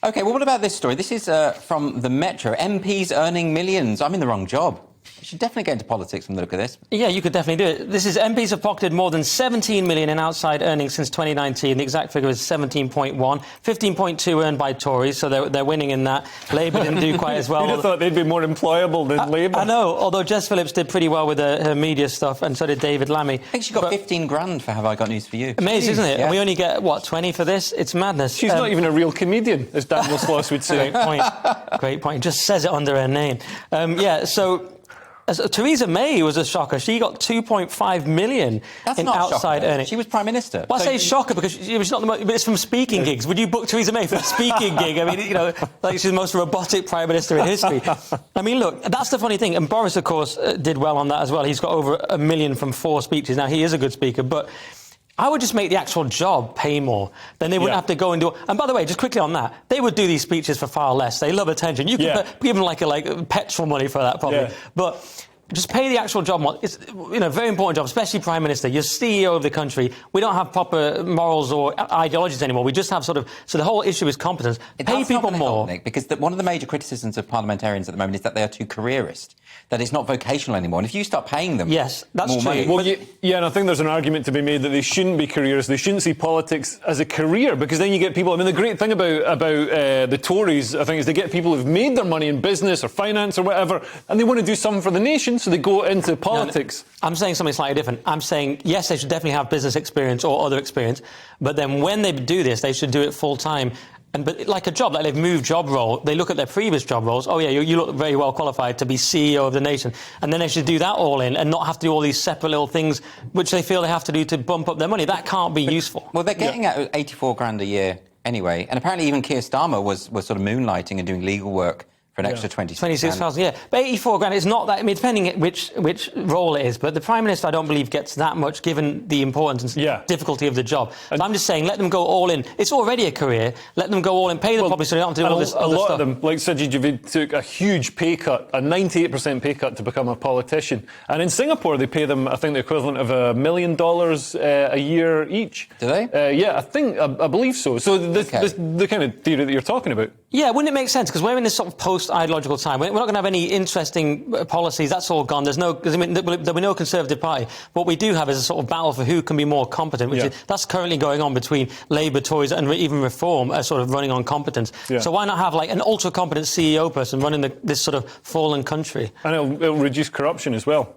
OK, well, what about this story? This is from the Metro. MPs earning millions. I'm in the wrong job. You should definitely get into politics from the look of this. Yeah, you could definitely do it. This is MPs have pocketed more than 17 million in outside earnings since 2019. The exact figure is 17.1. 15.2 earned by Tories, so they're winning in that. Labour didn't do quite as well. You'd have thought they'd be more employable than Labour. I know, although Jess Phillips did pretty well with her media stuff, and so did David Lammy. I think she got 15 grand for Have I Got News for You. Amazing, isn't it? Yeah. And we only get, 20 for this? It's madness. She's not even a real comedian, as Daniel Sloss would say. Great point. Great point. Just says it under her name. Theresa May was a shocker. She got 2.5 million in outside earnings. She was Prime Minister. Well, I say shocker because she's not but it's from speaking gigs. Would you book Theresa May for a speaking gig? I mean, like she's the most robotic Prime Minister in history. I mean, look, that's the funny thing. And Boris, of course, did well on that as well. He's got over 1 million from 4 speeches. Now, he is a good speaker, but I would just make the actual job pay more. Then they wouldn't have to go and do... And by the way, just quickly on that, they would do these speeches for far less. They love attention. You can give them like petrol money for that, probably. Yeah. But just pay the actual job more. It's a very important job, especially Prime Minister. You're CEO of the country. We don't have proper morals or ideologies anymore. We just have so the whole issue is competence. Pay people more. Help, Nick, because one of the major criticisms of parliamentarians at the moment is that they are too careerist, that it's not vocational anymore. And if you start paying them that's more true. money... Well, and I think there's an argument to be made that they shouldn't be careerists. They shouldn't see politics as a career, because then you get people... I mean, the great thing about the Tories, I think, is they get people who've made their money in business or finance or whatever, and they want to do something for the nation, so they go into politics. No, I'm saying something slightly different. I'm saying, yes, they should definitely have business experience or other experience, but then when they do this, they should do it full time. But like a job, like they've moved job role, they look at their previous job roles. Oh, yeah, you look very well qualified to be CEO of the nation. And then they should do that all in and not have to do all these separate little things which they feel they have to do to bump up their money. That can't be useful. Well, they're getting at 84 grand a year anyway. And apparently even Keir Starmer was sort of moonlighting and doing legal work for an extra 26,000. Yeah. But 84 grand is not that... I mean, depending which role it is. But the Prime Minister, I don't believe, gets that much, given the importance and difficulty of the job. And I'm just saying, let them go all in. It's already a career. Let them go all in. Pay them probably so they don't have to do all this other stuff. A lot of them, like Sajid Javid, took a huge pay cut, a 98% pay cut to become a politician. And in Singapore, they pay them, I think, the equivalent of $1 million a year each. Do they? I believe so. So the kind of theory that you're talking about. Yeah, wouldn't it make sense? Because we're in this sort of post-ideological time. We're not going to have any interesting policies. That's all gone. There'll be no Conservative Party. What we do have is a sort of battle for who can be more competent, that's currently going on between Labour, Tories and even Reform are sort of running on competence. Yeah. So why not have like an ultra-competent CEO person running this sort of fallen country? And it'll reduce corruption as well.